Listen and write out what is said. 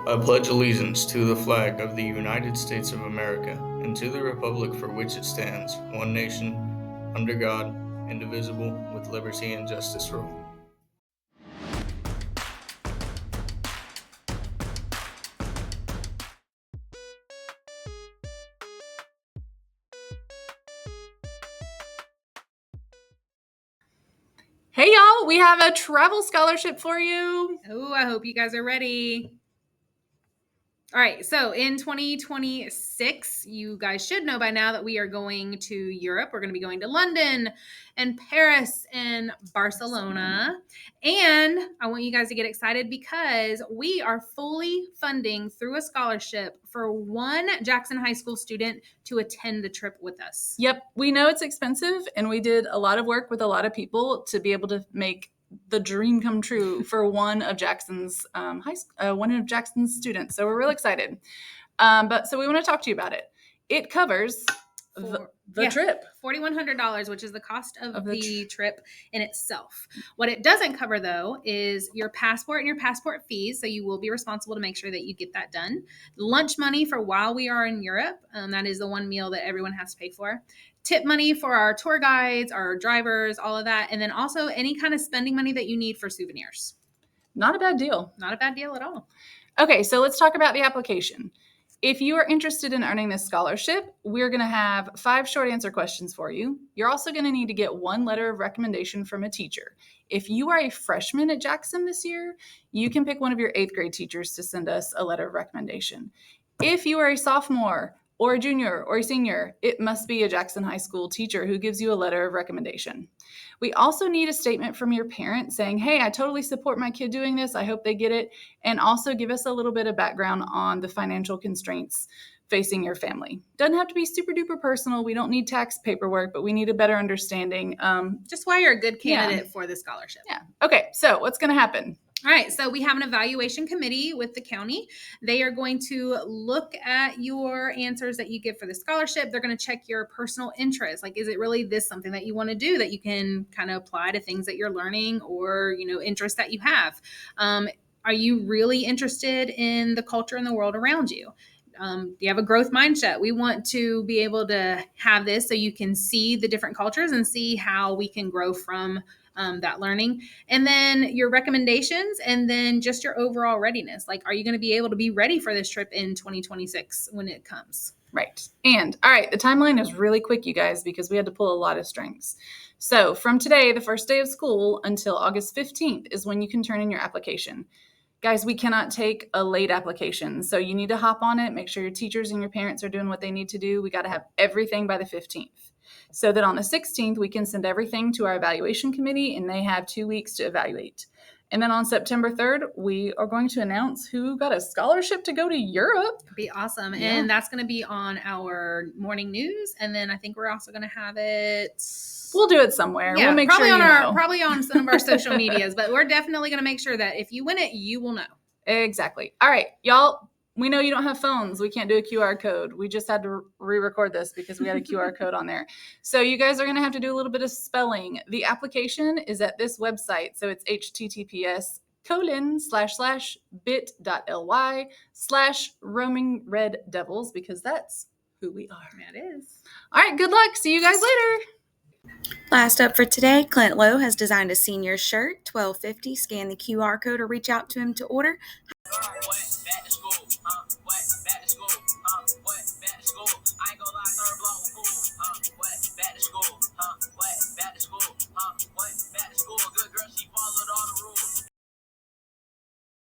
I pledge allegiance to the flag of the United States of America and to the republic for which it stands, one nation, under God, indivisible, with liberty and justice for all. Hey y'all, we have a travel scholarship for you. Oh, I hope you guys are ready. All right, so in 2026, you guys should know by now that we are going to Europe. We're going to be going to London and Paris and Barcelona. And I want you guys to get excited because we are fully funding through a scholarship for one Jackson High School student to attend the trip with us. Yep, we know it's expensive, and we did a lot of work with a lot of people to be able to make the dream come true for one of Jackson's students. So we're really excited. So we want to talk to you about it. It covers the trip. $4,100, which is the cost of the trip in itself. What it doesn't cover, though, is your passport and your passport fees. So you will be responsible to make sure that you get that done. Lunch money for while we are in Europe. That is the one meal that everyone has to pay for. Tip money for our tour guides, our drivers, all of that. And then also any kind of spending money that you need for souvenirs. Not a bad deal. Not a bad deal at all. Okay, so let's talk about the application. If you are interested in earning this scholarship, we're going to have 5 short answer questions for you. You're also going to need to get 1 letter of recommendation from a teacher. If you are a freshman at Jackson this year, you can pick one of your 8th grade teachers to send us a letter of recommendation. If you are a sophomore or a junior or a senior, it must be a Jackson High School teacher who gives you a letter of recommendation. We also need a statement from your parent saying, hey, I totally support my kid doing this. I hope they get it. And also give us a little bit of background on the financial constraints facing your family. Doesn't have to be super duper personal. We don't need tax paperwork, but we need a better understanding. Just why you're a good candidate for the scholarship. Yeah. Okay. So what's going to happen? All right, so we have an evaluation committee with the county. They are going to look at your answers that you give for the scholarship. They're going to check your personal interests. Like, is it really this something that you want to do that you can kind of apply to things that you're learning or, interests that you have? Are you really interested in the culture and the world around you? Do you have a growth mindset? We want to be able to have this so you can see the different cultures and see how we can grow from that learning. And then your recommendations, and then just your overall readiness. Like, are you going to be able to be ready for this trip in 2026 when it comes? Right. And all right, the timeline is really quick, you guys, because we had to pull a lot of strings. So from today, the first day of school, until August 15th is when you can turn in your application. Guys, we cannot take a late application. So you need to hop on it, make sure your teachers and your parents are doing what they need to do. We got to have everything by the 15th. So that on the 16th, we can send everything to our evaluation committee and they have 2 weeks to evaluate. And then on September 3rd, we are going to announce who got a scholarship to go to Europe. It'd be awesome. Yeah. And that's going to be on our morning news. And then I think we're also going to have it. We'll do it somewhere. Yeah, we'll make probably sure probably on some of our social medias, but we're definitely going to make sure that if you win it, you will know. Exactly. All right, y'all. We know you don't have phones. We can't do a QR code. We just had to re-record this because we had a QR code on there. So you guys are going to have to do a little bit of spelling. The application is at this website. So it's https://bit.ly/roaming red devils because that's who we are. That is. All right. Good luck. See you guys later. Last up for today, Clint Lowe has designed a senior shirt, $12.50. Scan the QR code or reach out to him to order.